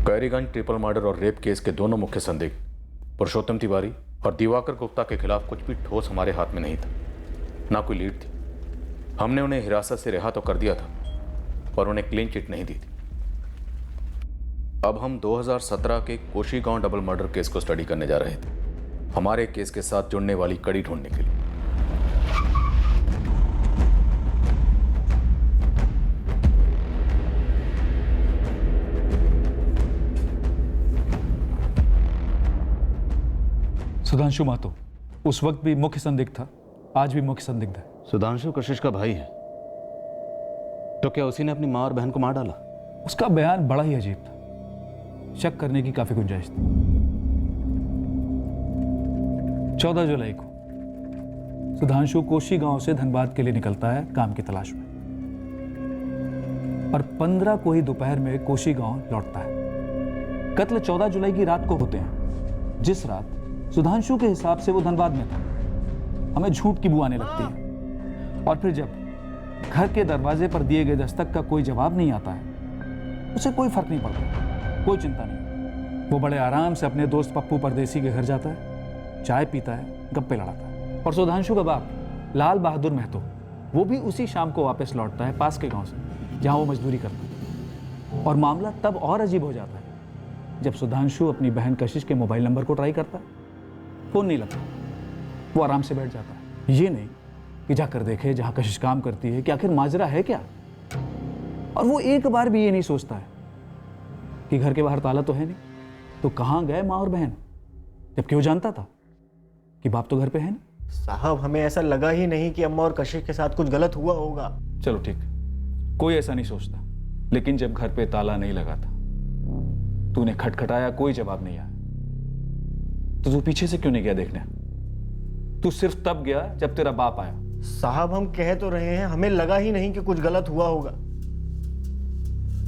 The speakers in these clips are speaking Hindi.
कैरीगंज ट्रिपल मर्डर और रेप केस के दोनों मुख्य संदिग्ध पुरुषोत्तम तिवारी और दिवाकर गुप्ता के खिलाफ कुछ भी ठोस हमारे हाथ में नहीं था, ना कोई लीड थी। हमने उन्हें हिरासत से रिहा तो कर दिया था, पर उन्हें क्लीन चिट नहीं दी थी। अब हम 2017 के कोशी गांव डबल मर्डर केस को स्टडी करने जा रहे थे, हमारे केस के साथ जुड़ने वाली कड़ी ढूंढने के लिए। सुधांशु महतो उस वक्त भी मुख्य संदिग्ध था, आज भी मुख्य संदिग्ध है। सुधांशु कशिश का भाई है, तो क्या उसी ने अपनी मां और बहन को मार डाला? उसका बयान बड़ा ही अजीब था, शक करने की काफी गुंजाइश थी। 14 जुलाई को सुधांशु कोशी गांव से धनबाद के लिए निकलता है काम की तलाश में, और 15 को ही दोपहर में कोशी गांव लौटता है। कत्ल 14 जुलाई की रात को होते हैं, जिस रात सुधांशु के हिसाब से वो धनबाद में था। हमें झूठ की बू आने लगती है, और फिर जब घर के दरवाजे पर दिए गए दस्तक का कोई जवाब नहीं आता है, उसे कोई फर्क नहीं पड़ता, कोई चिंता नहीं। वो बड़े आराम से अपने दोस्त पप्पू परदेसी के घर जाता है, चाय पीता है, गप्पे लड़ाता है। और सुधांशु का बाप लाल बहादुर महतो, वो भी उसी शाम को वापस लौटता है पास के गांव से, जहां वो मजदूरी करता है। और मामला तब और अजीब हो जाता है जब सुधांशु अपनी बहन कशिश के मोबाइल नंबर को ट्राई करता है, फोन नहीं लगता। वो आराम से बैठ जाता है, ये नहीं कि जाकर देखे जहां कशिश काम करती है कि आखिर माजरा है क्या। और वो एक बार भी ये नहीं सोचता है कि घर के बाहर ताला तो है नहीं, तो कहां गए माँ और बहन, जबकि वो जानता था कि बाप तो घर पे है नहीं। साहब, हमें ऐसा लगा ही नहीं कि अम्मा और कशिश के साथ कुछ गलत हुआ होगा। चलो ठीक, कोई ऐसा नहीं सोचता, लेकिन जब घर पे ताला नहीं लगा था, तूने खटखटाया, कोई जवाब नहीं आया, तो तू पीछे से क्यों नहीं गया देखने? तू सिर्फ तब गया जब तेरा बाप आया। साहब, हम कह तो रहे हैं, हमें लगा ही नहीं कि कुछ गलत हुआ होगा।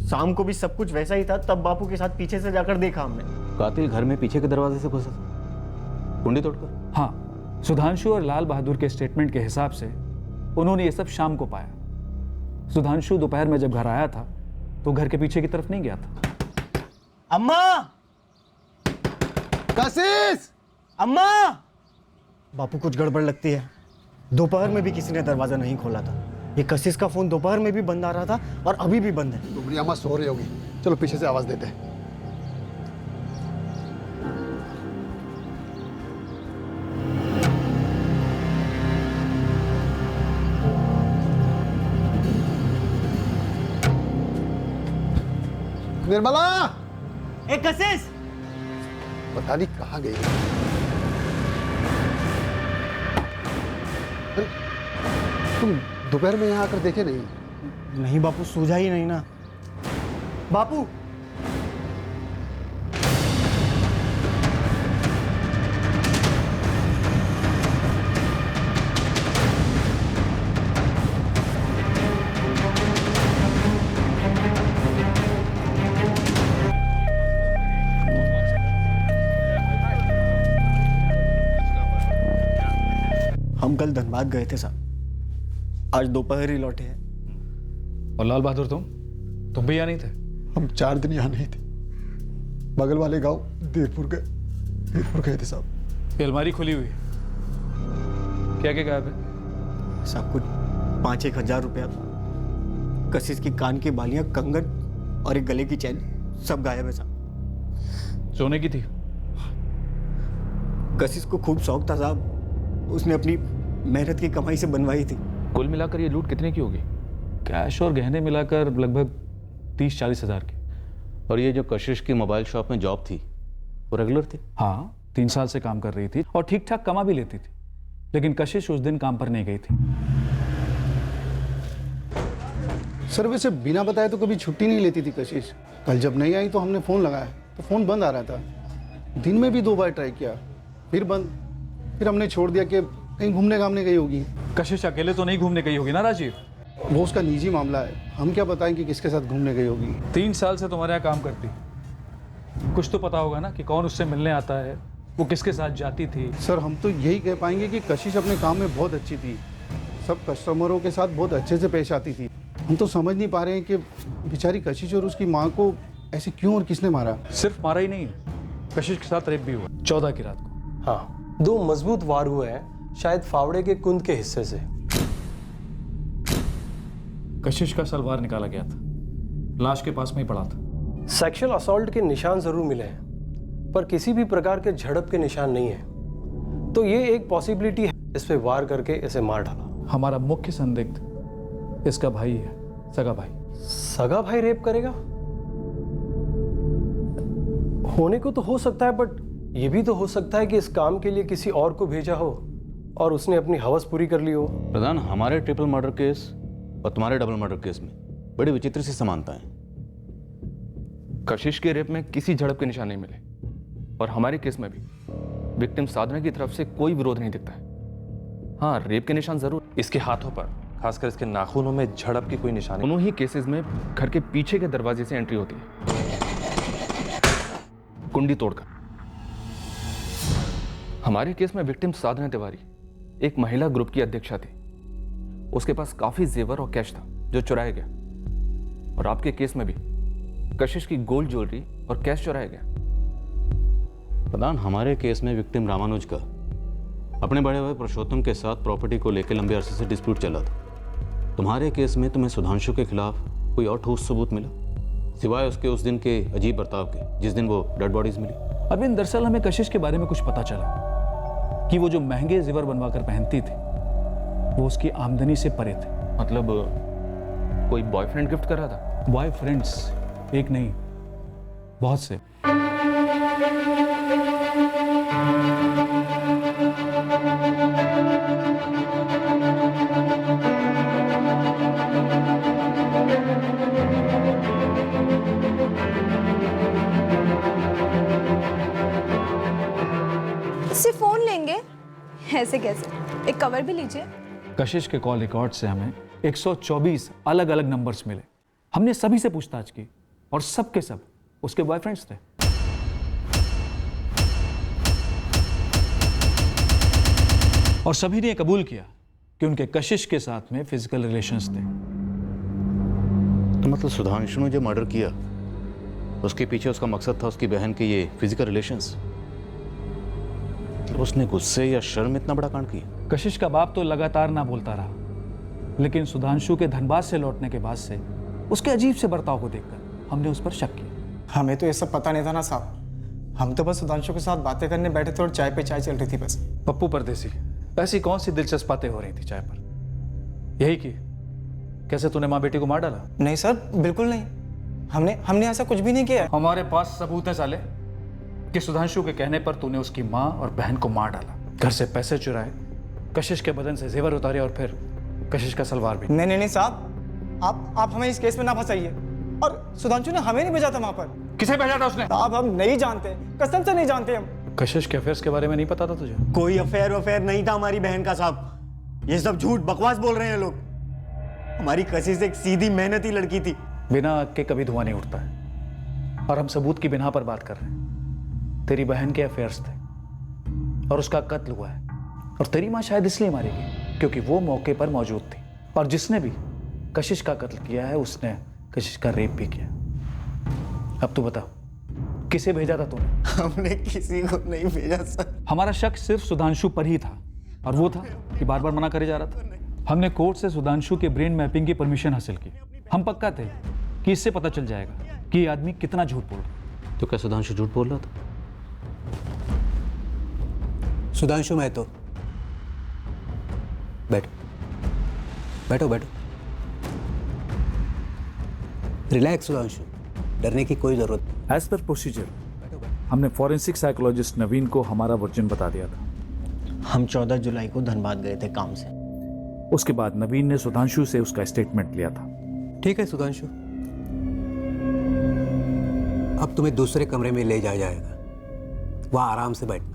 शाम को भी सब कुछ वैसा ही था, तब बापू के साथ पीछे से जाकर देखा हमने। कातिल घर में पीछे के दरवाजे से घुसा था, कुंडी तोड़कर? हाँ, सुधांशु और लाल बहादुर के स्टेटमेंट के हिसाब से उन्होंने ये सब शाम को पाया। सुधांशु दोपहर में जब घर आया था तो घर के पीछे की तरफ नहीं गया था। अम्मा! कशिश! अम्मा! बापू, कुछ गड़बड़ लगती है। दोपहर में भी किसी ने दरवाजा नहीं खोला था। ये कशिश का फोन दोपहर में भी बंद आ रहा था और अभी भी बंद है। तुम्हारी अम्मा सो रही होगी, चलो पीछे से आवाज देते हैं। निर्मला! ए कशिश! पता नहीं कहाँ गई। तुम दोपहर में यहाँ आकर देखे नहीं? नहीं बापू, सूझा ही नहीं ना। बापू! हम कल धनबाद गए थे साहब, आज दोपहर ही लौटे हैं। और लाल बहादुर, तुम भी यहाँ नहीं थे? हम 4 दिन यहाँ नहीं थे, बगल वाले गांव देवपुर गए थे साहब। ये अलमारी खुली हुई है, क्या क्या गायब है? साहब, कुछ 5-1 हजार रुपया, कशिश की कान की बालियां, कंगन और एक गले की चैन, सब गायब है साहब। सोने की थी? कशिश को खूब शौक था साहब, उसने अपनी मेहनत की कमाई से बनवाई थी। कुल मिलाकर ये लूट कितने की होगी? कैश और गहने मिलाकर लगभग 30-40 हजार की। और ये जो कशिश की मोबाइल शॉप में जॉब थी, वो रेगुलर थी? हाँ, 3 साल से काम कर रही थी और ठीक ठाक कमा भी लेती थी, लेकिन कशिश उस दिन काम पर नहीं गई थी। सर, वैसे बिना बताए तो कभी छुट्टी नहीं लेती थी कशिश। कल जब नहीं आई तो हमने फ़ोन लगाया तो फ़ोन बंद आ रहा था। दिन में भी 2 बार ट्राई किया, फिर बंद। फिर हमने छोड़ दिया कि कहीं घूमने घामने गई होगी। कशिश अकेले तो नहीं घूमने गई होगी ना राजीव? वो उसका निजी मामला है, हम क्या बताएं कि किसके साथ घूमने गई होगी। 3 साल से तुम्हारे यहाँ काम करती, कुछ तो पता होगा ना कि कौन उससे मिलने आता है, वो किसके साथ जाती थी। सर, हम तो यही कह पाएंगे कि कशिश अपने काम में बहुत अच्छी थी, सब कस्टमरों के साथ बहुत अच्छे से पेश आती थी। हम तो समझ नहीं पा रहे हैं कि बेचारी कशिश और उसकी माँ को ऐसे क्यों और किसने मारा? सिर्फ मारा ही नहीं है, कशिश के साथ रेप भी हुआ 14 की रात को। हाँ, 2 मजबूत वार हुए हैं, शायद फावड़े के कुंद के हिस्से से। कशिश का सलवार निकाला गया था, लाश के पास में ही पड़ा था। सेक्सुअल असॉल्ट के निशान जरूर मिले हैं, पर किसी भी प्रकार के झड़प के निशान नहीं है। तो ये एक पॉसिबिलिटी है, इस पे वार करके इसे मार डाला। हमारा मुख्य संदिग्ध इसका भाई है, सगा भाई। सगा भाई रेप करेगा? होने को तो हो सकता है, बट ये भी तो हो सकता है कि इस काम के लिए किसी और को भेजा हो और उसने अपनी हवस पूरी कर ली हो। प्रधान, हमारे ट्रिपल मर्डर केस और तुम्हारे डबल मर्डर केस में बड़ी विचित्र सी समानता है। कशिश के रेप में किसी झड़प के निशान नहीं मिले और हमारे केस में भी विक्टिम साधना की तरफ से कोई विरोध नहीं दिखता है। हाँ, रेप के निशान जरूर। इसके हाथों पर, खासकर इसके नाखूनों में झड़प की कोई निशानी। दोनों ही केसेस में घर के पीछे के दरवाजे से एंट्री होती है, कुंडी तोड़कर। हमारे केस में विक्टिम साधना तिवारी एक महिला ग्रुप की अध्यक्षा थी। उसके पास काफी जेवर और कैश था जो चुराया गया, और आपके केस में भी कशिश की गोल्ड ज्वेलरी और कैश चुराया गया। प्रधान, हमारे केस में विक्टिम रामानुज का अपने बड़े भाई पुरुषोत्तम के साथ प्रॉपर्टी को लेकर लंबे अरसे से डिस्प्यूट चला था। तुम्हारे केस में तुम्हें सुधांशु के खिलाफ कोई और ठोस सबूत मिला सिवाय उसके उस दिन के अजीब बर्ताव के, जिस दिन वो डेड बॉडीज मिली? अरविंद, दरअसल हमें कशिश के बारे में कुछ पता चला कि वो जो महंगे जेवर बनवाकर पहनती थी वो उसकी आमदनी से परे थे। मतलब कोई बॉयफ्रेंड गिफ्ट कर रहा था? बॉयफ्रेंड्स एक नहीं, बहुत से। इससे फोन लेंगे? ऐसे कैसे? एक कवर भी लीजिए। कशिश के कॉल रिकॉर्ड से हमें 124 अलग अलग नंबर्स मिले। हमने सभी से पूछताछ की और सब के सब उसके बॉयफ्रेंड्स थे। और सभी ने कबूल किया कि उनके कशिश के साथ में फिजिकल रिलेशंस थे। तो मतलब सुधांशु ने जो मर्डर किया उसके पीछे उसका मकसद था उसकी बहन के ये फिजिकल रिलेशंस। तो उसने गुस्से या शर्म इतना बड़ा कांड किया? कशिश का बाप तो लगातार ना बोलता रहा, लेकिन सुधांशु के धनबाद से लौटने के बाद से उसके अजीब से बर्ताव को देखकर हमने उस पर शक किया। हमें तो ये सब पता नहीं था ना साहब, हम तो बस सुधांशु के साथ बातें करने बैठे थे और चाय पे चाय चल रही थी बस। पप्पू परदेसी, ऐसी कौन सी दिलचस्प बातें हो रही थी चाय पर? यही कि कैसे तूने माँ बेटी को मार डाला? नहीं सर, बिल्कुल नहीं, हमने ऐसा कुछ भी नहीं किया। हमारे पास सबूत है साले कि सुधांशु के कहने पर तूने उसकी माँ और बहन को मार डाला, घर से पैसे चुराए, कशिश के बदन से जेवर उतारे और फिर कशिश का सलवार भी। नहीं साहब, आप हमें इस केस में ना फंसाइए। और सुधांशु ने हमें नहीं भेजा था वहां पर। किसे भेजा था उसने? साहब हम नहीं जानते, कसम से नहीं जानते हम। कशिश के अफेयर्स के बारे में नहीं पता था तुझे? कोई अफेयर नहीं था हमारी बहन का साहब, ये सब झूठ बकवास बोल रहे हैं लोग। हमारी कशिश एक सीधी मेहनती लड़की थी। बिना आग के कभी धुआं नहीं उठता है, और हम सबूत की बिना पर बात कर रहे हैं। तेरी बहन के अफेयर्स थे और उसका कत्ल हुआ है, और तेरी माँ शायद इसलिए मारी गई क्योंकि वो मौके पर मौजूद थी, और जिसने भी कशिश का कत्ल किया है उसने कशिश का रेप भी किया। अब तू बता, किसे भेजा था तूने? हमने किसी को नहीं भेजा सर। हमारा शक सिर्फ सुधांशु पर ही था, और वो था कि बार बार मना करे जा रहा था। हमने कोर्ट से सुधांशु के ब्रेन मैपिंग की परमिशन हासिल की। हम पक्का थे कि इससे पता चल जाएगा कि ये आदमी कितना झूठ बोल रहा है। तो क्या सुधांशु झूठ बोल रहा था? सुधांशु महतो, बैठो। रिलैक्स सुधांशु, डरने की कोई जरूरत नहीं। एज पर प्रोसीजर हमने फॉरेंसिक साइकोलॉजिस्ट नवीन को हमारा वर्जन बता दिया था। हम 14 जुलाई को धनबाद गए थे काम से। उसके बाद नवीन ने सुधांशु से उसका स्टेटमेंट लिया था। ठीक है सुधांशु, अब तुम्हें दूसरे कमरे में ले जाया जाएगा, वहां आराम से बैठना।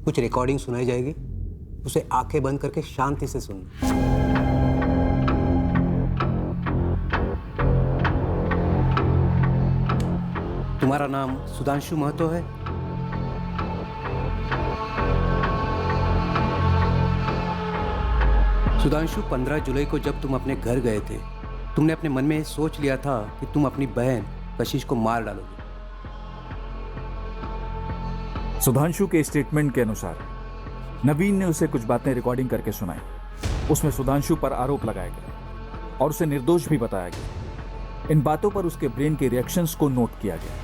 कुछ रिकॉर्डिंग सुनाई जाएगी, उसे आंखें बंद करके शांति से सुनना। तुम्हारा नाम सुधांशु महतो है? सुधांशु, 15 जुलाई को जब तुम अपने घर गए थे, तुमने अपने मन में सोच लिया था कि तुम अपनी बहन कशिश को मार डालोगे। सुधांशु के स्टेटमेंट के अनुसार नवीन ने उसे कुछ बातें रिकॉर्डिंग करके सुनाई। उसमें सुधांशु पर आरोप लगाया गया और उसे निर्दोष भी बताया गया। इन बातों पर उसके ब्रेन के रिएक्शंस को नोट किया गया।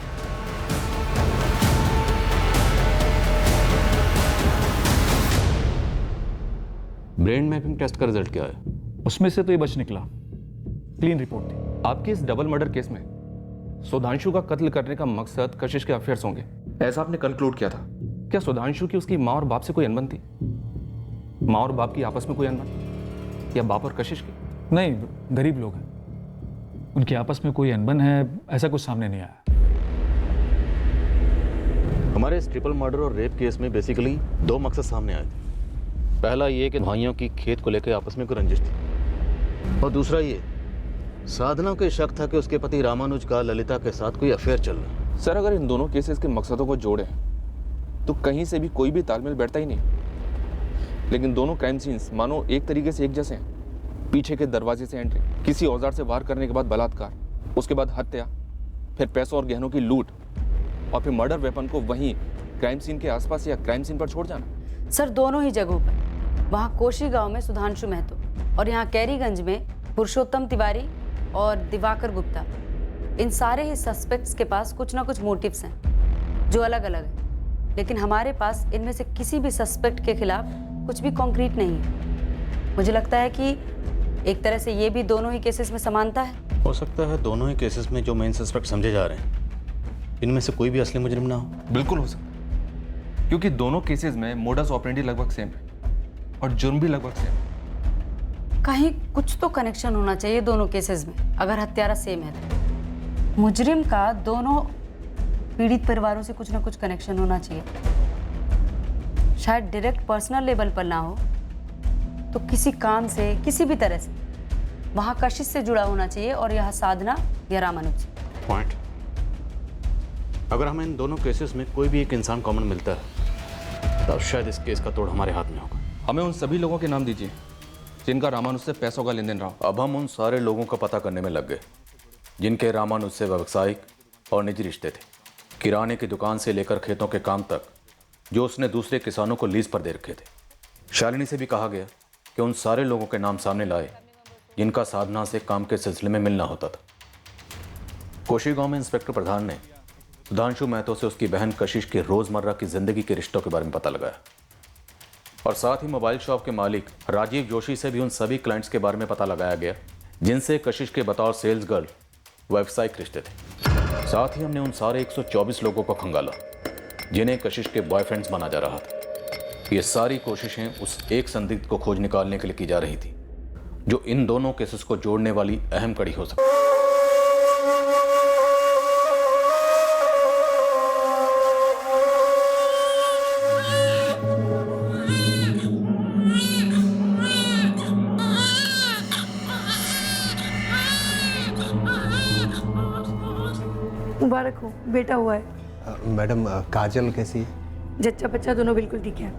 ब्रेन मैपिंग टेस्ट का रिजल्ट क्या है? उसमें से तो ये बच निकला, क्लीन रिपोर्ट थी। आपके इस डबल मर्डर केस में सुधांशु का कत्ल करने का मकसद कशिश के अफेयर्स होंगे, ऐसा आपने कंक्लूड किया था। क्या सुधांशु की उसकी माँ और बाप से कोई अनबन थी? माँ और बाप की आपस में कोई अनबन, या बाप और कशिश की? नहीं, गरीब लोग हैं, उनकी आपस में कोई अनबन है, ऐसा कुछ सामने नहीं आया। हमारे इस ट्रिपल मर्डर और रेप केस में बेसिकली दो मकसद सामने आए थे। पहला ये कि भाइयों की खेत को लेकर आपस में कोई रंजिश थी, और दूसरा ये साधना को शक था कि उसके पति रामानुज का ललिता के साथ कोई अफेयर चल रहा। सर, अगर इन दोनों केसेस के मकसदों को जोड़ें तो कहीं से भी कोई भी तालमेल बैठता ही नहीं। लेकिन दोनों क्राइम सीन्स मानो एक तरीके से एक जैसे हैं। पीछे के दरवाजे से एंट्री, किसी औजार से वार करने के बाद बलात्कार, उसके बाद हत्या, फिर पैसों और गहनों की लूट, और फिर मर्डर वेपन को वहीं क्राइम सीन के आसपास या क्राइम सीन पर छोड़ जाना। सर, दोनों ही जगहों पर, वहाँ कोशी गांव में सुधांशु महतो और यहाँ कैरीगंज में पुरुषोत्तम तिवारी और दिवाकर गुप्ता, इन सारे ही सस्पेक्ट्स के पास कुछ ना कुछ मोटिव्स हैं जो अलग अलग हैं। लेकिन हमारे पास इनमें से किसी भी सस्पेक्ट के खिलाफ कुछ भी कॉन्क्रीट नहीं है। मुझे लगता है कि एक तरह से ये भी दोनों ही केसेस में समानता है। हो सकता है दोनों ही केसेस में जो मेन सस्पेक्ट समझे जा रहे हैं, इनमें से कोई भी असली मुजरिम ना हो। बिल्कुल हो सकता है, क्योंकि दोनों केसेस में मोडस ऑपरेंडी लगभग सेम है और जुर्म भी लगभग सेम है। कहीं कुछ तो कनेक्शन होना चाहिए दोनों केसेस में, अगर हत्यारा सेम है तो। मुजरिम का दोनों पीड़ित परिवारों से कुछ ना कुछ कनेक्शन होना चाहिए। शायद डायरेक्ट पर्सनल लेवल पर ना हो तो किसी काम से, किसी भी तरह से वहाँ कशिश से जुड़ा होना चाहिए, और यहाँ साधना या रामानुज से। पॉइंट। अगर हमें इन दोनों केसेस में कोई भी एक इंसान कॉमन मिलता है, तब शायद इस केस का तोड़ हमारे हाथ में होगा। हमें उन सभी लोगों के नाम दीजिए जिनका रामानुज से पैसों का लेन देन रहा। अब हम उन सारे लोगों का पता करने में लग गए जिनके रामानुज से व्यावसायिक और निजी रिश्ते थे। किराने की दुकान से लेकर खेतों के काम तक जो उसने दूसरे किसानों को लीज पर दे रखे थे। शालिनी से भी कहा गया कि उन सारे लोगों के नाम सामने लाए जिनका साधना से काम के सिलसिले में मिलना होता था। कोशी गांव में इंस्पेक्टर प्रधान ने सुधांशु महतो से उसकी बहन कशिश की रोजमर्रा की जिंदगी के रिश्तों के बारे में पता लगाया, और साथ ही मोबाइल शॉप के मालिक राजीव जोशी से भी उन सभी क्लाइंट्स के बारे में पता लगाया गया जिनसे कशिश के बतौर सेल्स गर्ल व्यावसायिक रिश्ते थे। साथ ही हमने उन सारे 124 लोगों को खंगाला जिन्हें कशिश के बॉयफ्रेंड्स माना जा रहा था। ये सारी कोशिशें उस एक संदिग्ध को खोज निकालने के लिए की जा रही थी जो इन दोनों केसेस को जोड़ने वाली अहम कड़ी हो सकती है। मुबारक हो, बेटा हुआ है। मैडम, काजल कैसी है? जच्चा बच्चा दोनों बिल्कुल ठीक है।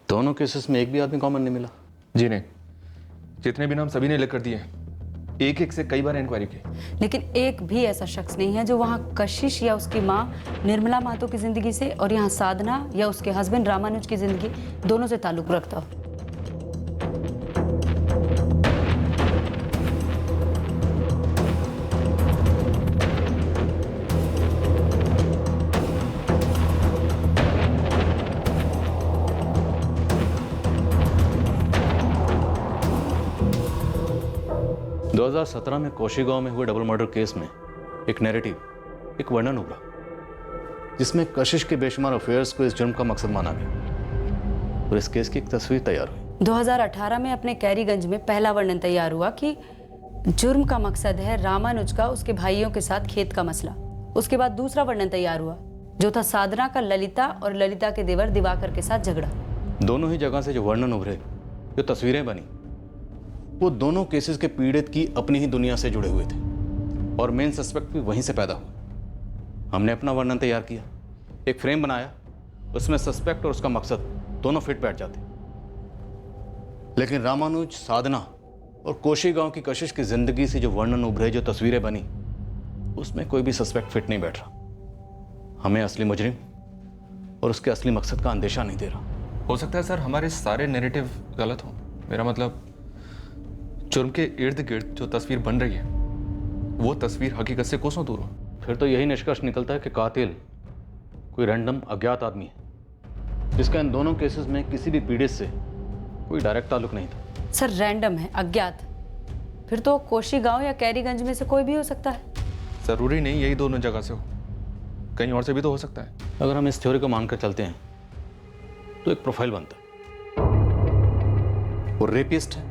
दोनों केसेस में एक भी आदमी कॉमन नहीं मिला। जी नहीं, जितने भी नाम सभी ने लिख कर दिए, एक एक से कई बार इंक्वायरी की, लेकिन एक भी ऐसा शख्स नहीं है जो वहाँ कशिश या उसकी माँ निर्मला महतो की जिंदगी से और यहाँ साधना या उसके हस्बैंड रामानुज की जिंदगी दोनों से ताल्लुक रखता हो। 2017 में कोशीगांव में हुए डबल मर्डर केस में एक नैरेटिव, एक वर्णन उभरा जिसमें कशिश के बेशुमार अफेयर्स को इस जुर्म का मकसद माना गया और इस केस की एक तस्वीर तैयार हुई। 2018 में अपने कैरीगंज में पहला वर्णन तैयार हुआ कि जुर्म का मकसद है रामानुज का उसके भाइयों के साथ खेत का मसला। उसके बाद दूसरा वर्णन तैयार हुआ जो था साधना का ललिता और ललिता के देवर दिवाकर के साथ झगड़ा। दोनों ही जगह से जो वर्णन उभरे, जो तस्वीरें बनी, वो दोनों केसेस के पीड़ित की अपनी ही दुनिया से जुड़े हुए थे और मेन सस्पेक्ट भी वहीं से पैदा हुआ। हमने अपना वर्णन तैयार किया, एक फ्रेम बनाया, उसमें सस्पेक्ट और उसका मकसद दोनों फिट बैठ जाते। लेकिन रामानुज, साधना और कोशीगांव की कशिश की जिंदगी से जो वर्णन उभरे, जो तस्वीरें बनी, उसमें कोई भी सस्पेक्ट फिट नहीं बैठ रहा। हमें असली मुजरिम और उसके असली मकसद का अंदेशा नहीं दे रहा। हो सकता है सर हमारे सारे नैरेटिव गलत हों। मेरा मतलब जुर्म के इर्द गिर्द जो तस्वीर बन रही है वो तस्वीर हकीकत से कोसों दूर हो। फिर तो यही निष्कर्ष निकलता है कि कातिल कोई रैंडम अज्ञात आदमी है जिसका इन दोनों केसेस में किसी भी पीड़ित से कोई डायरेक्ट ताल्लुक नहीं था। सर रैंडम है, अज्ञात, फिर तो कोशीगांव या कैरीगंज में से कोई भी हो सकता है। जरूरी नहीं यही दोनों जगह से हो, कहीं और से भी तो हो सकता है। अगर हम इस थ्योरी को मानकर चलते हैं तो एक प्रोफाइल बनता है। वो रेपिस्ट है,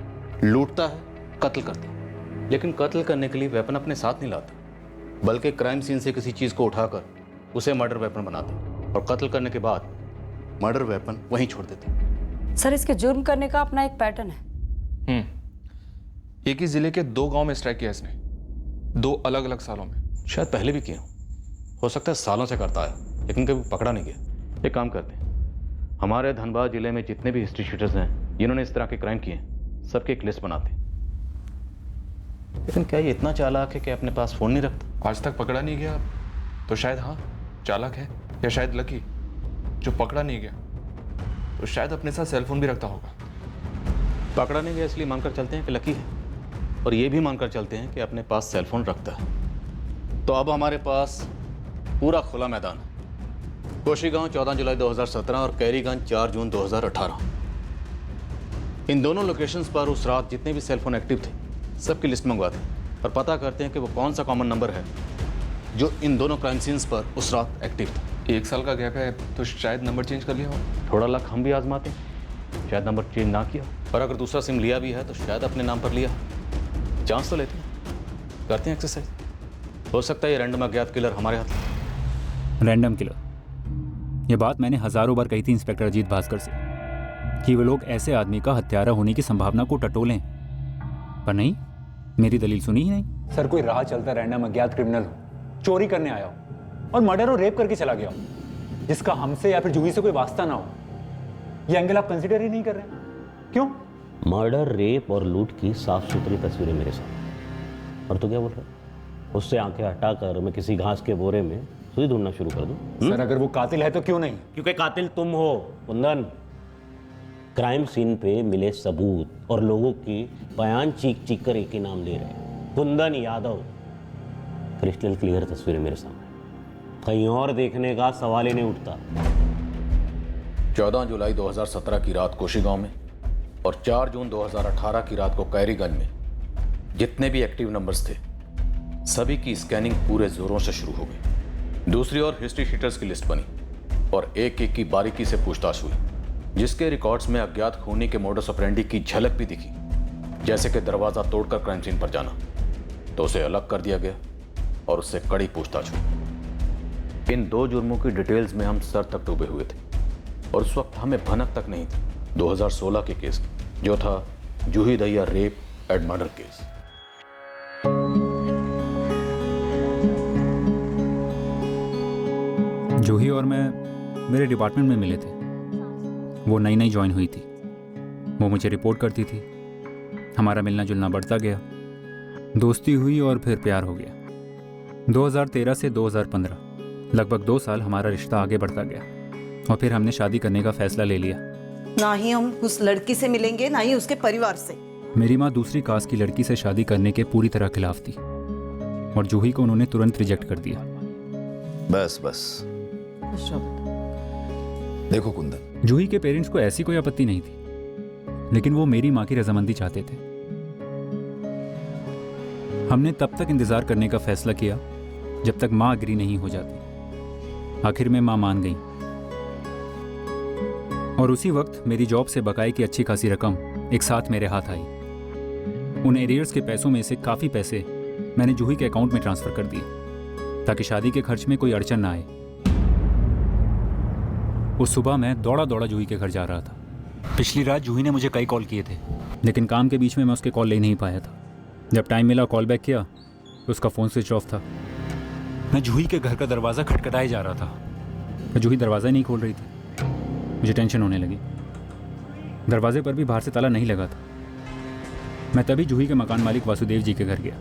लूटता है, कत्ल करता है, लेकिन कत्ल करने के लिए वेपन अपने साथ नहीं लाता, बल्कि क्राइम सीन से किसी चीज को उठाकर उसे मर्डर वेपन बनाता और कत्ल करने के बाद मर्डर वेपन वहीं छोड़ देता। सर इसके जुर्म करने का अपना एक पैटर्न है। एक ही जिले के 2 गांव में स्ट्राइक किया इसने, 2 अलग अलग सालों में। शायद पहले भी किया हो सकता है, सालों से करता है लेकिन कभी पकड़ा नहीं गया। एक काम करते हैं, हमारे धनबाद जिले में जितने भी हिस्ट्री शीटर्स हैं जिन्होंने इस तरह के क्राइम किए हैं, सबकी एक लिस्ट बनाते हैं। लेकिन क्या ये इतना चालाक है कि अपने पास फोन नहीं रखता? आज तक पकड़ा नहीं गया तो शायद हाँ चालाक है, या शायद लकी जो पकड़ा नहीं गया तो शायद अपने साथ सेलफोन भी रखता होगा। पकड़ा नहीं गया इसलिए मानकर चलते हैं कि लकी है, और ये भी मानकर चलते हैं कि अपने पास सेलफोन रखता है। तो अब हमारे पास पूरा खुला मैदान है। कोशीगांव 14 जुलाई 2017 और कैरीगंज 4 जून 2018। इन दोनों लोकेशंस पर उस रात जितने भी सेलफोन एक्टिव थे सबकी लिस्ट मंगवाते हैं और पता करते हैं कि वो कौन सा कॉमन नंबर है जो इन दोनों क्राइम सीन्स पर उस रात एक्टिव था। 1 साल का गैप है तो शायद नंबर चेंज कर लिया हो। थोड़ा लक हम भी आजमाते हैं, शायद नंबर चेंज ना किया, और अगर दूसरा सिम लिया भी है तो शायद अपने नाम पर लिया। चांस तो लेते हैं, करते हैं एक्सरसाइज। हो सकता है ये रैंडम अज्ञात किलर हमारे हाथ। रैंडम किलर, ये बात मैंने हजारों बार कही थी इंस्पेक्टर अजीत भास्कर से कि वे लोग ऐसे आदमी का हत्यारा होने की संभावना को टटोलें, पर नहीं, मेरी दलील सुनी ही नहीं। सर कोई राह चलता रैंडम अज्ञात क्रिमिनल हो, चोरी करने आया हो और मर्डर और रेप करके चला गया हो, जिसका हमसे या फिर जूही से कोई वास्ता ना हो, ये एंगल आप कंसिडर ही नहीं कर रहे? क्यों? मर्डर, रेप और लूट की साफ सुथरी तस्वीरें मेरे साथ, और तो क्या बोल रहा है? उससे आंखें हटाकर मैं किसी घास के बोरे में सुई ढूंढना शुरू कर दूं? सर अगर वो कातिल है तो क्यों नहीं? क्योंकि कातिल तुम हो कुंदन। क्राइम सीन पे मिले सबूत और लोगों की बयान चीख चीख कर एक ही नाम ले रहे हैं, कुंदन यादव। क्रिस्टल क्लियर तस्वीरें मेरे सामने, कहीं और देखने का सवाल ही नहीं उठता। 14 जुलाई 2017 की रात कोशीगांव में और 4 जून 2018 की रात को कैरीगंज में जितने भी एक्टिव नंबर्स थे सभी की स्कैनिंग पूरे जोरों से शुरू हो गई। दूसरी ओर हिस्ट्री शीटर्स की लिस्ट बनी और एक एक की बारीकी से पूछताछ हुई, जिसके रिकॉर्ड्स में अज्ञात खूनी के मोडस ऑपरेंडी की झलक भी दिखी, जैसे कि दरवाजा तोड़कर क्राइम सीन पर जाना। तो उसे अलग कर दिया गया और उससे कड़ी पूछताछ हुई। इन 2 जुर्मों की डिटेल्स में हम सर तक डूबे हुए थे और उस वक्त हमें भनक तक नहीं थी 2016 के केस की, जो था Juhi Dahiya rape and murder case. Juhi और मैं मेरे डिपार्टमेंट में मिले थे। वो नई नई ज्वाइन हुई थी, वो मुझे रिपोर्ट करती थी, हमारा मिलना जुलना बढ़ता गया, दोस्ती हुई और फिर प्यार हो गया। 2013 से 2015 लगभग 2 साल हमारा रिश्ता आगे बढ़ता गया और फिर हमने शादी करने का फैसला ले लिया। ना ही हम उस लड़की से मिलेंगे ना ही उसके परिवार से। मेरी माँ दूसरी कास्ट की लड़की से शादी करने के पूरी तरह खिलाफ थी और जूही को उन्होंने तुरंत रिजेक्ट कर दिया। बस बस देखो कुंदन, जूही के पेरेंट्स को ऐसी कोई आपत्ति नहीं थी, लेकिन वो मेरी माँ की रजामंदी चाहते थे। हमने तब तक इंतज़ार करने का फैसला किया जब तक माँ अग्री नहीं हो जाती। आखिर में माँ मान गई और उसी वक्त मेरी जॉब से बकाये की अच्छी खासी रकम एक साथ मेरे हाथ आई। उन एरियर्स के पैसों में से काफ़ी पैसे मैंने जूही के अकाउंट में ट्रांसफ़र कर दिए ताकि शादी के खर्च में कोई अड़चन ना आए। उस सुबह मैं दौड़ा दौड़ा जूही के घर जा रहा था। पिछली रात जूही ने मुझे कई कॉल किए थे, लेकिन काम के बीच में मैं उसके कॉल ले नहीं पाया था। जब टाइम मिला कॉल बैक किया तो उसका फ़ोन स्विच ऑफ था। मैं जूही के घर का दरवाज़ा खटखटाए जा रहा था, पर जूही दरवाज़ा ही नहीं खोल रही थी। मुझे टेंशन होने लगी। दरवाजे पर भी बाहर से ताला नहीं लगा था। मैं तभी जूही के मकान मालिक वासुदेव जी के घर गया।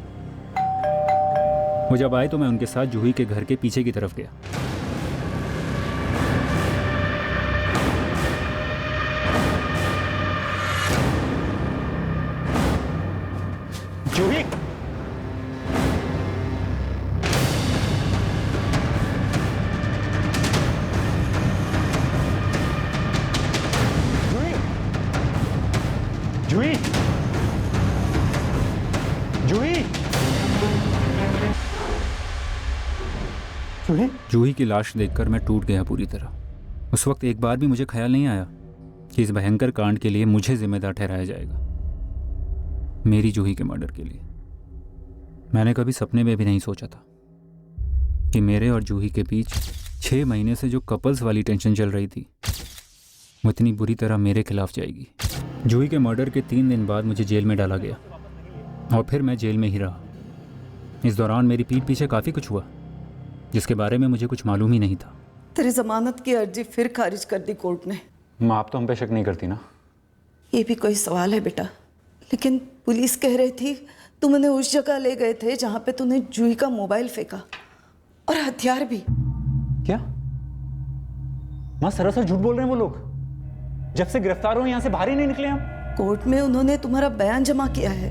वो जब आए तो मैं उनके साथ जूही के घर के पीछे की तरफ गया। जूही, जूही, जूही, जूही। जूही की लाश देखकर मैं टूट गया पूरी तरह। उस वक्त एक बार भी मुझे ख्याल नहीं आया कि इस भयंकर कांड के लिए मुझे जिम्मेदार ठहराया जाएगा, मेरी जूही के मर्डर के लिए। मैंने कभी सपने में भी नहीं सोचा था कि मेरे और जूही के बीच 6 महीने से जो कपल्स वाली टेंशन चल रही थी वो इतनी बुरी तरह मेरे खिलाफ जाएगी। जूही के मर्डर के 3 दिन बाद मुझे जेल में डाला गया और फिर मैं जेल में ही रहा। इस दौरान मेरी पीठ पीछे काफ़ी कुछ हुआ जिसके बारे में मुझे कुछ मालूम ही नहीं था। तेरी जमानत की अर्जी फिर खारिज कर दी कोर्ट ने। माँ, आप तो हम पे शक नहीं करती ना? ये भी कोई सवाल है बेटा? लेकिन पुलिस कह रही थी तुम उन्हें उस जगह ले गए थे जहां पे तूने जूही का मोबाइल फेंका और हथियार भी। क्या माँ सरासर झूठ बोल रहे हैं वो लोग? जब से गिरफ्तार हो यहाँ से बाहर ही नहीं निकले हम। कोर्ट में उन्होंने तुम्हारा बयान जमा किया है,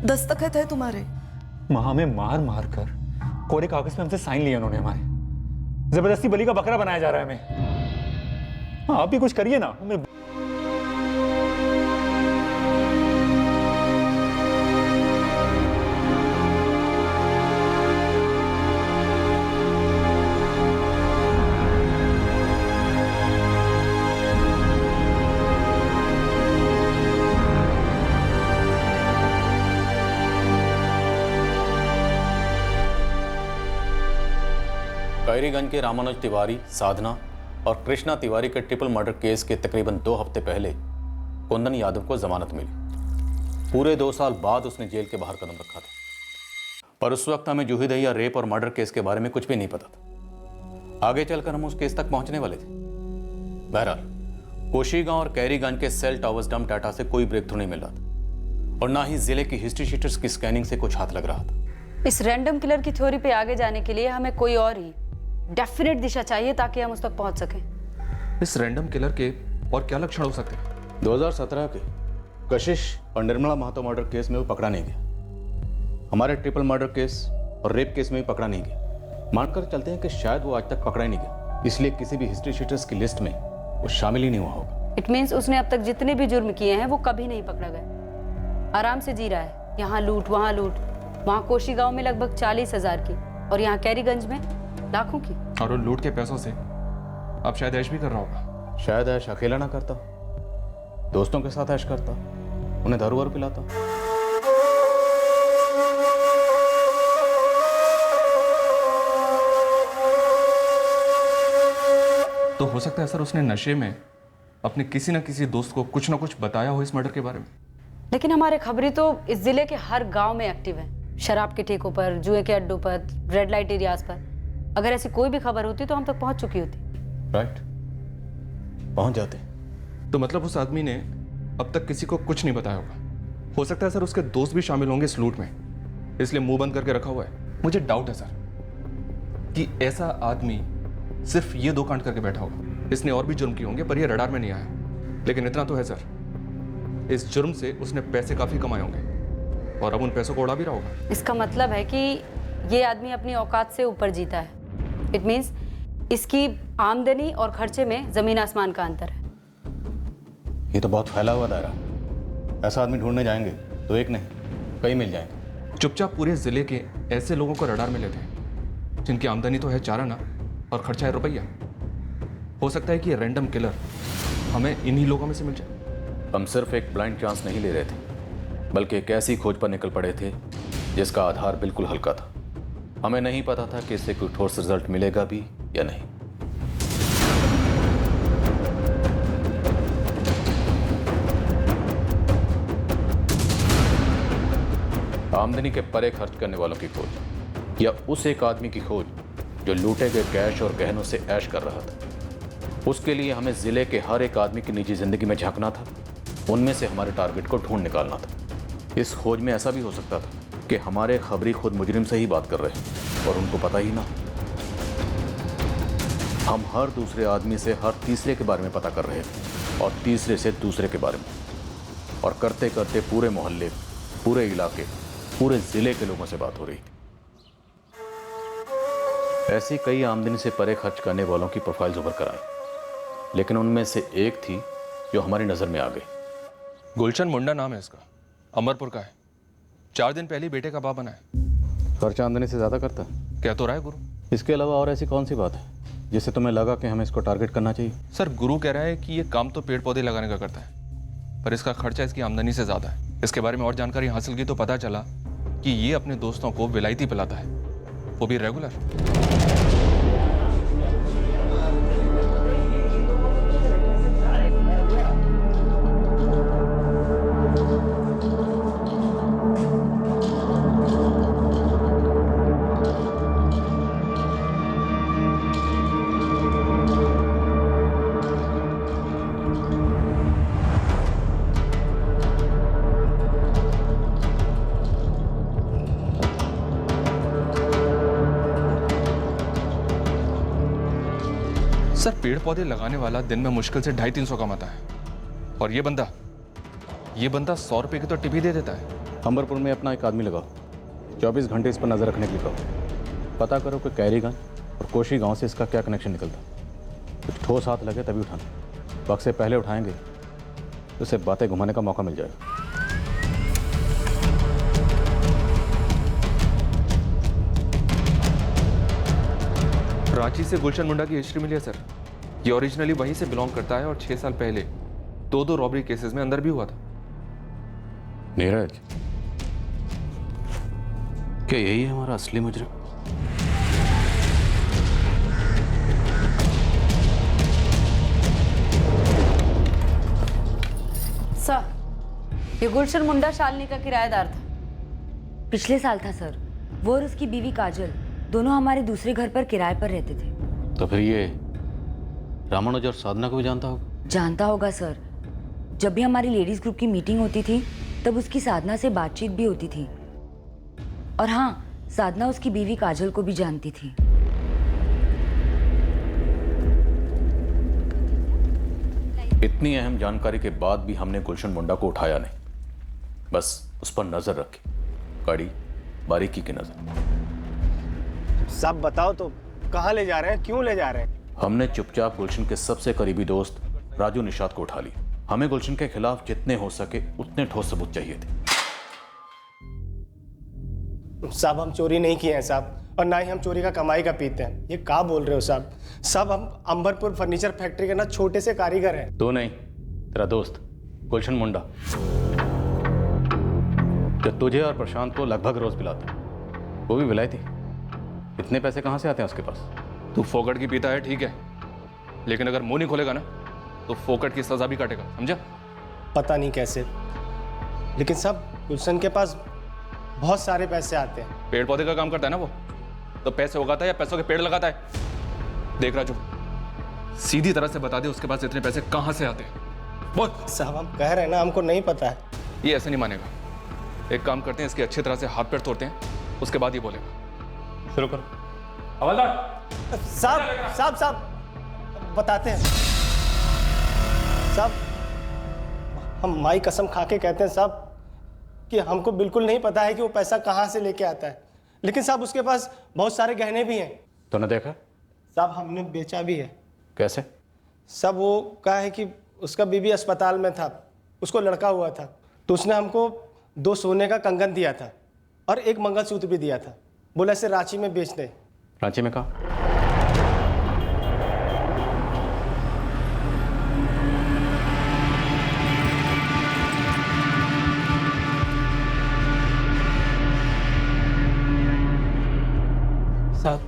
दस्तखत है तुम्हारे। माँ, हमें मार मार कर कोरे कागज पे हमसे साइन लिए उन्होंने हमारे। जबरदस्ती बलि का बकरा बनाया जा रहा है हमें। हाँ, आप भी कुछ करिए ना। हमें कैरीगंज के रामानुज तिवारी, साधना और कृष्णा तिवारी के ट्रिपल मर्डर केस के तकरीबन 2 हफ्ते पहले कुंदन यादव को जमानत मिली। पूरे 2 साल बाद उसने जेल के बाहर कदम रखा था और उस वक्त हमें जूही दहिया रेप और मर्डर केस के बारे में कुछ भी नहीं पता था। आगे चलकर हम उस केस तक पहुंचने वाले थे। बहरहाल कोशीगांव और कैरीगंज के सेल टावर्स डंप डाटा से कोई ब्रेक थ्रू नहीं मिल रहा था और ना ही जिले की हिस्ट्री शीटर्स की स्कैनिंग से कुछ हाथ लग रहा था। इस रैंडम किलर की थ्योरी पे आगे जाने के लिए हमें कोई और ही डेफिनेट दिशा चाहिए ताकि हम उस तक पहुंच सकें। इस रैंडम किलर के और क्या लक्षण हो सकते हैं? 2017 के कशिश और निर्मला महतो मर्डर केस में वो पकड़ा नहीं गया। हमारे ट्रिपल मर्डर केस और रेप केस में भी पकड़ा नहीं गया। मानकर चलते हैं कि शायद वो आज तक पकड़ा ही नहीं गया, इसलिए किसी भी हिस्ट्री शीटर्स की लिस्ट में वो शामिल ही नहीं हुआ होगा। इट मीन्स उसने अब तक जितने भी जुर्म किए हैं वो कभी नहीं पकड़ा गया। आराम से जी रहा है, यहाँ लूट वहाँ लूट, वहाँ कोशीगांव में लगभग 40,000 की और यहाँ कैरीगंज में लाखों की। और उन लूट के पैसों से अब शायद ऐश भी कर रहा होगा। शायद ऐश अकेला ना करता, दोस्तों के साथ ऐश करता, उन्हें दारू वारू पिलाता। तो हो सकता है सर उसने नशे में अपने किसी न किसी दोस्त को कुछ ना कुछ बताया हो इस मर्डर के बारे में। लेकिन हमारे खबरी तो इस जिले के हर गांव में एक्टिव है, शराब के ठेकों पर, जुए के अड्डों पर, रेड लाइट एरियाज पर। अगर ऐसी कोई भी खबर होती तो हम तक पहुंच चुकी होती। राइट, पहुंच जाते। तो मतलब उस आदमी ने अब तक किसी को कुछ नहीं बताया होगा। हो सकता है सर उसके दोस्त भी शामिल होंगे इस लूट में, इसलिए मुंह बंद करके रखा हुआ है। मुझे डाउट है सर कि ऐसा आदमी सिर्फ ये 2 कांड करके बैठा होगा। इसने और भी जुर्म किए होंगे पर ये रडार में नहीं आया। लेकिन इतना तो है सर, इस जुर्म से उसने पैसे काफी कमाए होंगे और अब उन पैसों को उड़ा भी रहा होगा। इसका मतलब है कि ये आदमी अपनी औकात से ऊपर जीता है। इट मीन्स इसकी आमदनी और खर्चे में जमीन आसमान का अंतर है। ये तो बहुत फैला हुआ दायरा। ऐसा आदमी ढूंढने जाएंगे तो एक नहीं कई मिल जाएंगे। चुपचाप पूरे जिले के ऐसे लोगों को रडार में लेते हैं जिनकी आमदनी तो है 4 आना और खर्चा है रुपया। हो सकता है कि रैंडम किलर हमें इन्हीं लोगों में से मिल जाए। हम सिर्फ एक ब्लाइंड चांस नहीं ले रहे थे, बल्कि एक ऐसी खोज पर निकल पड़े थे जिसका आधार बिल्कुल हल्का था। हमें नहीं पता था कि इससे कोई ठोस रिजल्ट मिलेगा भी या नहीं। आमदनी के परे खर्च करने वालों की खोज, या उस एक आदमी की खोज जो लूटे गए कैश और गहनों से ऐश कर रहा था। उसके लिए हमें जिले के हर एक आदमी की निजी जिंदगी में झांकना था, उनमें से हमारे टारगेट को ढूंढ निकालना था। इस खोज में ऐसा भी हो सकता था कि हमारे खबरी खुद मुजरिम से ही बात कर रहे हैं और उनको पता ही ना। हम हर दूसरे आदमी से हर तीसरे के बारे में पता कर रहे थे और तीसरे से दूसरे के बारे में, और करते करते पूरे मोहल्ले, पूरे इलाके, पूरे जिले के लोगों से बात हो रही थी। ऐसी कई आमदनी से परे खर्च करने वालों की प्रोफाइल्स उभर कर आई, लेकिन उनमें से एक थी जो हमारी नजर में आ गई। गुलशन मुंडा नाम है इसका, अमरपुर का है। 4 दिन पहले बेटे का बाप बना है। खर्चा आमदनी से ज्यादा करता है, क्या तो रहा है गुरु? इसके अलावा और ऐसी कौन सी बात है जिससे तुम्हें लगा कि हमें इसको टारगेट करना चाहिए? सर, गुरु कह रहा है कि ये काम तो पेड़ पौधे लगाने का करता है, पर इसका खर्चा इसकी आमदनी से ज्यादा है। इसके बारे में और जानकारी हासिल की तो पता चला कि ये अपने दोस्तों को विलायती पिलाता है, वो भी रेगुलर। सर, पेड़ पौधे लगाने वाला दिन में मुश्किल से 250-300 कमाता है, और ये बंदा 100 रुपए की तो टिप ही दे देता है। अमरपुर में अपना एक आदमी लगाओ, 24 घंटे इस पर नजर रखने के लिए कहो। पता करो कि कैरीगंज और कोशी गांव से इसका क्या कनेक्शन निकलता। कुछ ठोस हाथ लगे तभी उठाना, वक्त से पहले उठाएंगे तो उसे बातें घुमाने का मौका मिल जाएगा। रांची से गुलशन मुंडा की हिस्ट्री मिली है सर। ये ओरिजिनली वहीं से बिलोंग करता है और 6 साल पहले 2 रॉबरी केसेस में अंदर भी हुआ था। नीरज, क्या यही है हमारा असली मुजरिम? सर, ये गुलशन मुंडा शालिनी का किराएदार था। पिछले साल था सर। वो और उसकी बीवी काजल दोनों हमारे दूसरे घर पर किराए पर रहते थे। तो फिर ये रामानुज और साधना को भी जानता होगा? जानता होगा सर। जब भी हमारी लेडीज ग्रुप की मीटिंग होती थी तब उसकी साधना से बातचीत भी होती थी। और हाँ, साधना उसकी बीवी काजल को भी जानती थी। इतनी अहम जानकारी के बाद भी हमने गुलशन मुंडा को उठाया नहीं, बस उस पर नजर रखी, कड़ी बारीकी की नजर। सब बताओ तो, कहाँ ले जा रहे हैं, क्यों ले जा रहे हैं? हमने चुपचाप गुलशन के सबसे करीबी दोस्त राजू निषाद को उठा लिया। हमें गुलशन के खिलाफ जितने हो सके उतने ठोस सबूत चाहिए थे। साहब, हम चोरी नहीं किए हैं साहब, और ना ही हम चोरी का कमाई का पीते हैं। ये क्या बोल रहे हो साहब? साहब, हम अंबरपुर फर्नीचर फैक्ट्री के ना छोटे से कारीगर हैं। तो नहीं, तेरा दोस्त गुलशन मुंडा, जो तुझे और प्रशांत को लगभग रोज पिलाता, वो भी विलायती। इतने पैसे कहाँ से आते हैं उसके पास? तू फोकट की पीता है ठीक है, लेकिन अगर मुंह नहीं खोलेगा ना तो फोकट की सजा भी काटेगा, समझा? पता नहीं कैसे, लेकिन साहब गुलशन के पास बहुत सारे पैसे आते हैं। पेड़ पौधे का काम करता है ना वो, तो पैसे उगाता है या पैसों के पेड़ लगाता है? देख राजू, सीधी तरह से बता दे उसके पास इतने पैसे कहाँ से आते हैं। बोल। साहब, हम कह रहे हैं ना, हमको नहीं पता है। ये ऐसे नहीं मानेगा। एक काम करते हैं, इसकी अच्छी तरह से हाथ पैर तोड़ते हैं, उसके बाद ये बोलेगा। शुरू करो। हवलदार साहब साहब साहब बताते हैं साहब। हम माई कसम खा के कहते हैं साहब कि हमको बिल्कुल नहीं पता है कि वो पैसा कहाँ से लेके आता है, लेकिन साहब उसके पास बहुत सारे गहने भी हैं। तूने देखा? साहब, हमने बेचा भी है। कैसे? सब वो कहा है कि उसका बीबी अस्पताल में था, उसको लड़का हुआ था, तो उसने हमको 2 सोने का कंगन दिया था, और एक मंगलसूत्र भी दिया था, बोला इसे रांची में बेच दें। रांची में कहा? साहब,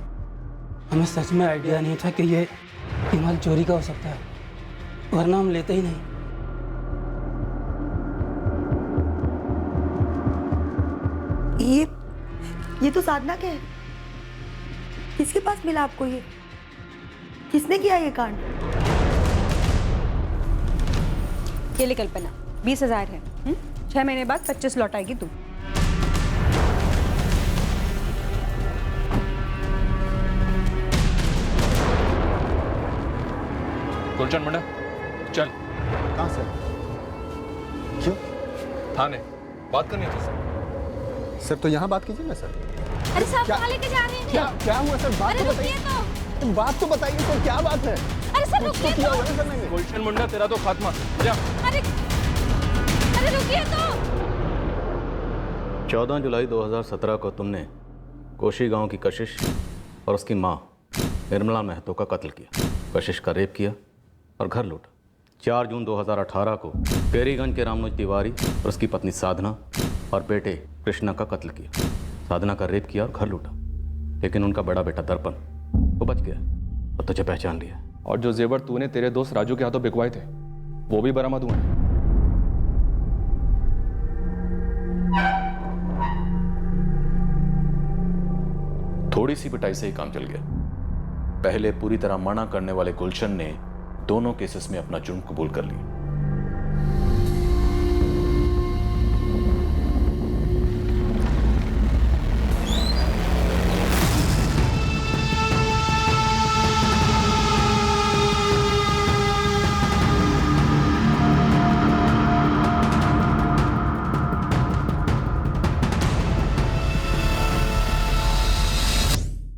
हमें सच में आइडिया नहीं था कि ये माल चोरी का हो सकता है, वरना हम लेते ही नहीं। ये तो साधना के है। किसके पास मिला आपको ये? किसने किया ये कांड? ये ले कल्पना, 20,000 है। 6 महीने बाद 25 लौटाएगी तू। गुलशन मुंडा, चल। कहाँ सर? क्यों? थाने बात करनी थी सर। सर तो यहाँ बात कीजिए ना सर। अरे साहब कहाँ लेके जा रहे हैं? क्या हुआ सर? बात तो बताइए। बात तो बताइए सर, क्या बात है? अरे सर रुकिए तो। गुलशन मुंडा, तेरा तो खात्मा। जा। अरे रुकिए तो। 14 जुलाई 2017 को तुमने कोशी गांव की कशिश और उसकी मां निर्मला महतो का कत्ल किया, कशिश का रेप किया और घर लूटा। 4 जून 2018 को कैरीगंज के रामनोज तिवारी और उसकी पत्नी साधना और बेटे कृष्णा का कत्ल किया। साधना का रेप किया और घर लूटा, लेकिन उनका बड़ा बेटा दर्पण वो बच गया और तुझे पहचान लिया। और जो जेवर तूने तेरे दोस्त राजू के हाथों बिकवाए थे वो भी बरामद हुए हैं। थोड़ी सी पिटाई से ही काम चल गया। पहले पूरी तरह मना करने वाले गुलशन ने दोनों केसेस में अपना जुर्म कबूल कर लिया।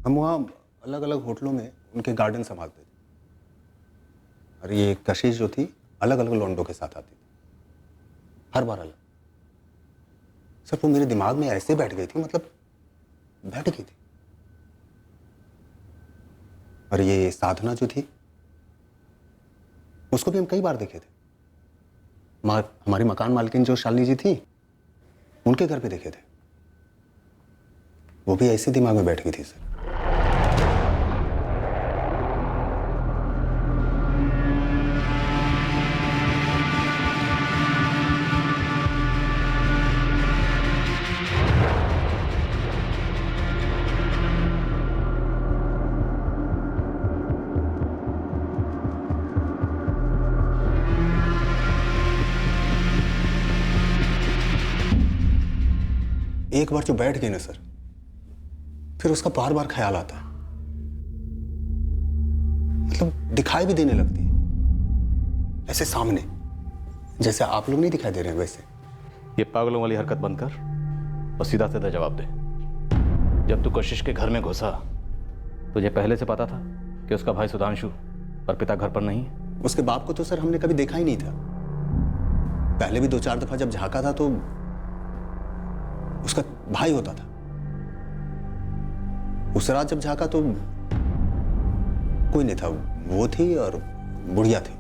हम वहाँ अलग अलग होटलों में उनके गार्डन संभालते थे, और ये कशिश जो थी अलग अलग लौंडों के साथ आती थी, हर बार अलग। सर वो मेरे दिमाग में ऐसे बैठ गई थी, मतलब बैठ गई थी। और ये साधना जो थी उसको भी हम कई बार देखे थे। हमारी मकान मालकिन जो शालिनी जी थी उनके घर पे देखे थे, वो भी ऐसे दिमाग में बैठ गई थी सर। एक बार जो बैठ गई ना सर, फिर उसका बार बार ख्याल आता है, मतलब दिखाई भी देने लगती है ऐसे सामने, जैसे आप लोग नहीं दिखाई दे रहे हैं वैसे। ये पागलों वाली हरकत बंद कर और सीधा सीधा जवाब दे। जब तू कशिश के घर में घुसा तुझे पहले से पता था कि उसका भाई सुधांशु और पिता घर पर नहीं है? उसके बाप को तो सर हमने कभी देखा ही नहीं था। पहले भी 2-4 दफा जब झांका था तो उसका भाई होता था। उस रात जब झांका तो कोई नहीं था, वो थी और बुढ़िया थी।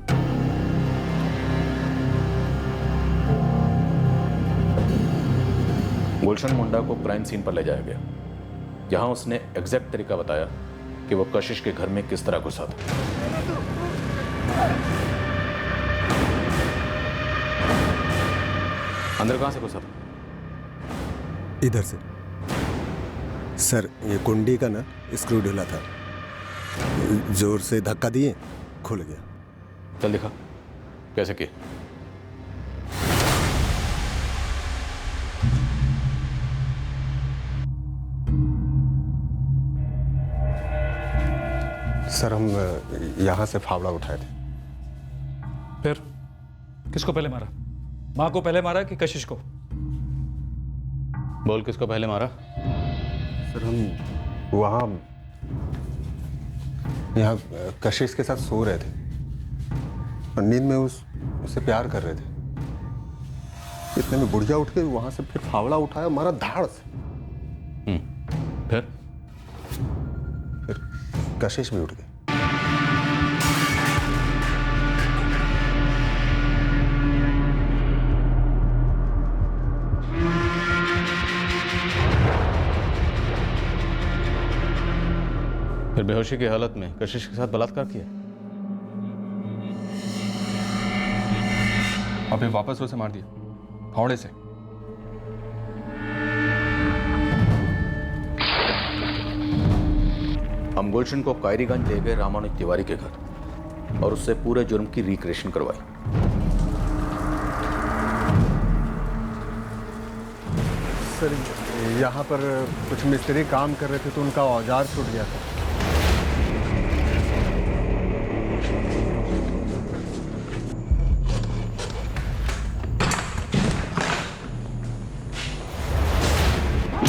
गुलशन मुंडा को क्राइम सीन पर ले जाया गया, जहां उसने एग्जैक्ट तरीका बताया कि वो कशिश के घर में किस तरह घुसा था। अंदर कहां से घुसा था? इधर से सर। ये कुंडी का ना स्क्रू ढीला था, जोर से धक्का दिए खुल गया। चल दिखा कैसे किया। सर हम यहाँ से फावड़ा उठाए थे। फिर किसको पहले मारा? माँ को पहले मारा कि कशिश को? बोल, किसको पहले मारा? सर हम वहाँ यहाँ कशिश के साथ सो रहे थे और नींद में उससे प्यार कर रहे थे। इतने में बुढ़िया उठ के वहाँ से फिर फावड़ा उठाया, मारा धाड़ से। कशिश भी उठ गई। फिर बेहोशी की हालत में कशिश के साथ बलात्कार किया? अभी वापस उसे मार दिया फावड़े से। हम गुलशन को कायरीगंज ले गए रामानुज तिवारी के घर और उससे पूरे जुर्म की रिक्रिएशन करवाई। सर यहाँ पर कुछ मिस्त्री काम कर रहे थे तो उनका औजार टूट गया था।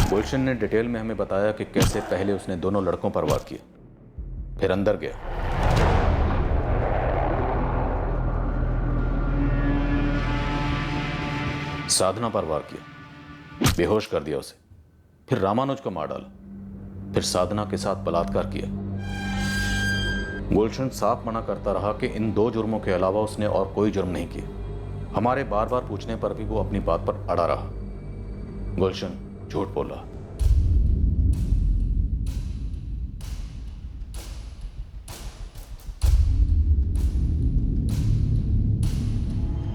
गुलशन ने डिटेल में हमें बताया कि कैसे पहले उसने दोनों लड़कों पर वार किया, फिर अंदर गया, साधना पर वार किया, बेहोश कर दिया उसे, फिर रामानुज को मार डाला, फिर साधना के साथ बलात्कार किया। गुलशन साफ मना करता रहा कि इन दो जुर्मों के अलावा उसने और कोई जुर्म नहीं किया। हमारे बार बार पूछने पर भी वो अपनी बात पर अड़ा रहा। गुलशन झूठ बोल रहा।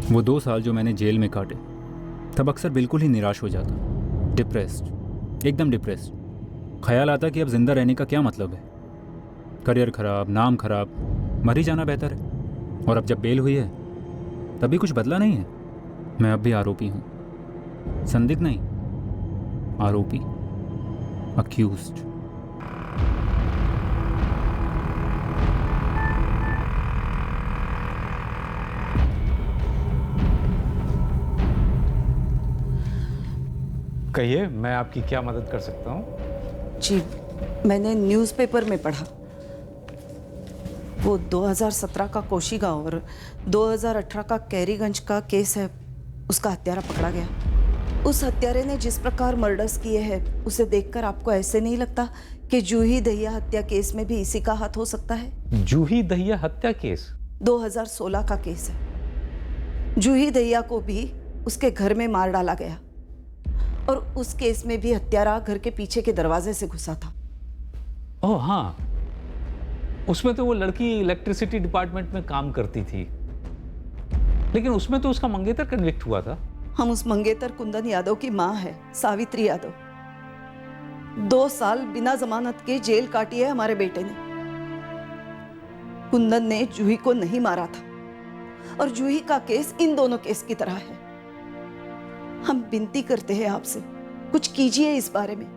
वो 2 साल जो मैंने जेल में काटे, तब अक्सर बिल्कुल ही निराश हो जाता, डिप्रेस्ड, एकदम डिप्रेस्ड। ख्याल आता कि अब जिंदा रहने का क्या मतलब है, करियर खराब, नाम खराब, मर ही जाना बेहतर है। और अब जब बेल हुई है तभी कुछ बदला नहीं है। मैं अब भी आरोपी हूँ, संदिग्ध नहीं, आरोपी, अक्यूज्ड। कहिए, मैं आपकी क्या मदद कर सकता हूँ? जी, मैंने न्यूज़पेपर में पढ़ा, वो 2017 का कोशी गांव और 2018 का कैरीगंज का केस है, उसका हत्यारा पकड़ा गया। उस हत्यारे ने जिस प्रकार मर्डर्स किए हैं, उसे देखकर आपको ऐसे नहीं लगता कि जूही दहिया हत्या केस में भी इसी का हाथ हो सकता है? जूही दहिया हत्या केस 2016 का केस है। जूही दहिया को भी उसके घर में मार डाला गया और उस केस में भी हत्यारा घर के पीछे के दरवाजे से घुसा था। ओह हाँ, उसमें तो वो लड़की इलेक्ट्रिसिटी डिपार्टमेंट में काम करती थी, लेकिन उसमें तो उसका मंगेतर कन्विक्ट हुआ था। हम उस मंगेतर कुंदन यादव की मां है, सावित्री यादव। 2 साल बिना जमानत के जेल काटी है हमारे बेटे ने। कुंदन ने जूही को नहीं मारा था और जूही का केस इन दोनों केस की तरह है। हम विनती करते हैं आपसे, कुछ कीजिए इस बारे में।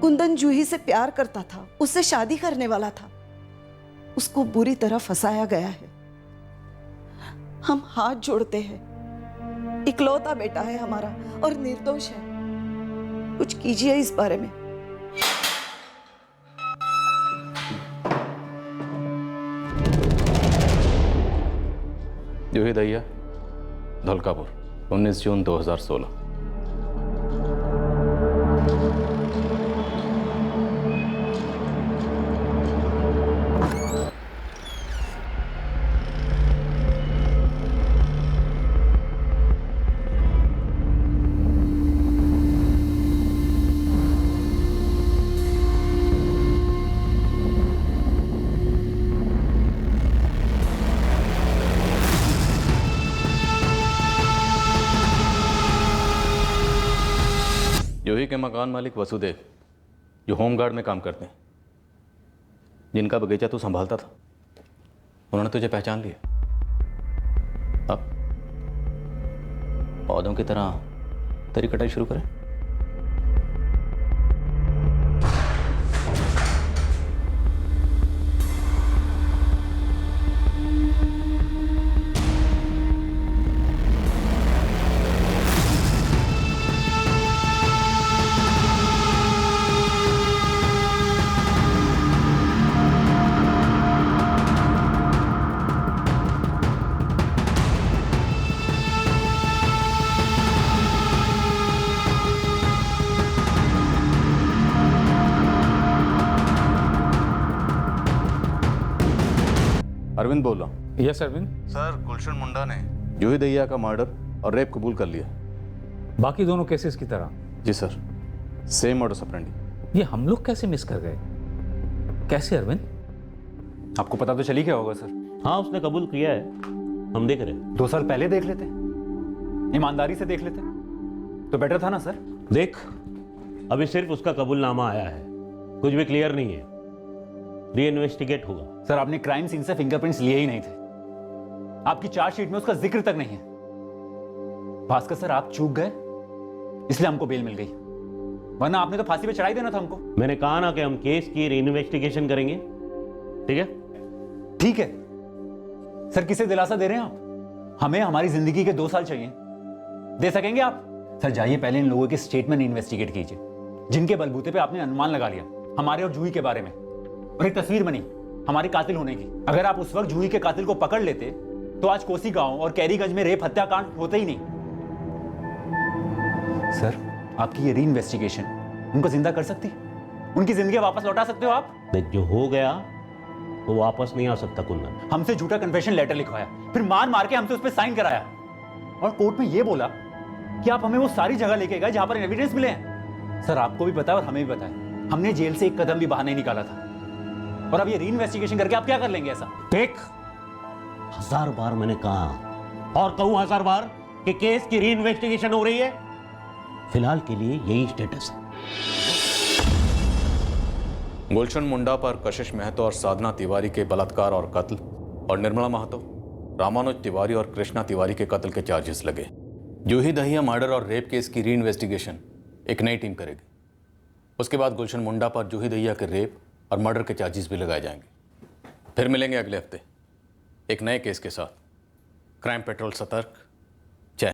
कुंदन जूही से प्यार करता था, उससे शादी करने वाला था, उसको बुरी तरह फंसाया गया है। हम हाथ जोड़ते हैं, इकलौता बेटा है हमारा और निर्दोष है, कुछ कीजिए इस बारे में। जूही दहिया, धौलकापुर, 19 जून 2016। जूही के मकान मालिक वसुदेव, जो होमगार्ड में काम करते हैं, जिनका बगीचा तू संभालता था, उन्होंने तुझे पहचान लिया। अब पौधों की तरह तेरी कटाई शुरू करें। अरविंद बोल रहा हूँ। यस अरविंद। सर, गुलशन मुंडा ने जूही दहिया का मर्डर और रेप कबूल कर लिया। बाकी दोनों केसेस की तरह? जी सर, सेम मॉडस ऑपरेंडी। ये हम लोग कैसे मिस कर गए? कैसे अरविंद? आपको पता तो चली क्या होगा सर? हाँ, उसने कबूल किया है, हम देख रहे हैं। 2 साल पहले देख लेते, ईमानदारी से देख लेते तो बेटर था ना सर। देख, अभी सिर्फ उसका कबूलनामा आया है, कुछ भी क्लियर नहीं है, री इन्वेस्टिगेट होगा। सर, आपने क्राइम सीन से फिंगरप्रिंट्स लिए ही नहीं थे, आपकी चार्जशीट में उसका जिक्र तक नहीं है। भास्कर सर, आप चूक गए इसलिए हमको बेल मिल गई, वरना आपने तो फांसी पे चढ़ाई देना था हमको। मैंने कहा ना कि हम केस की री इन्वेस्टिगेशन करेंगे। ठीक है? ठीक है सर, किसे दिलासा दे रहे हैं आप? हमें हमारी जिंदगी के 2 साल चाहिए, दे सकेंगे आप? सर जाइए, पहले इन लोगों के स्टेटमेंट इन्वेस्टिगेट कीजिए, जिनके बलबूते पे आपने अनुमान लगा लिया हमारे और जूही के बारे में, और एक तस्वीर बनी हमारे कातिल होने की। अगर आप उस वक्त जूही के कातिल को पकड़ लेते तो आज कोसी गांव और कैरीगंज में रेप हत्याकांड होते ही नहीं। सर, आपकी ये री इन्वेस्टिगेशन उनको जिंदा कर सकती, उनकी जिंदगी वापस लौटा सकते हो आप? देख, जो हो गया वो वापस नहीं आ सकता कुंदन। हमसे झूठा कन्फेशन लेटर लिखवाया, फिर मार मार के हमसे उस पर साइन कराया, और कोर्ट में ये बोला कि आप हमें वो सारी जगह लेके गए जहां पर एविडेंस मिले हैं। सर, आपको भी पता है और हमें भी पता है, हमने जेल से एक कदम भी बाहर नहीं निकाला था, और अब ये री इन्वेस्टिगेशन करके आप क्या कर लेंगे ऐसा? देख, 1000 बार मैंने कहा और कहूं 1000 बार कि केस की री इन्वेस्टिगेशन हो रही है। फिलहाल के लिए यही स्टेटस है। गुलशन मुंडा पर कशिश महतो और साधना तिवारी के बलात्कार और कत्ल, और निर्मला महतो, रामानुज तिवारी और कृष्णा तिवारी के कत्ल के चार्जेस लगे। जूही दहिया मर्डर और रेप केस की री इन्वेस्टिगेशन एक नई टीम करेगी। उसके बाद गुलशन मुंडा पर जूही दहिया के रेप और मर्डर के चार्जेस भी लगाए जाएंगे। फिर मिलेंगे अगले हफ्ते एक नए केस के साथ। क्राइम पेट्रोल सतर्क,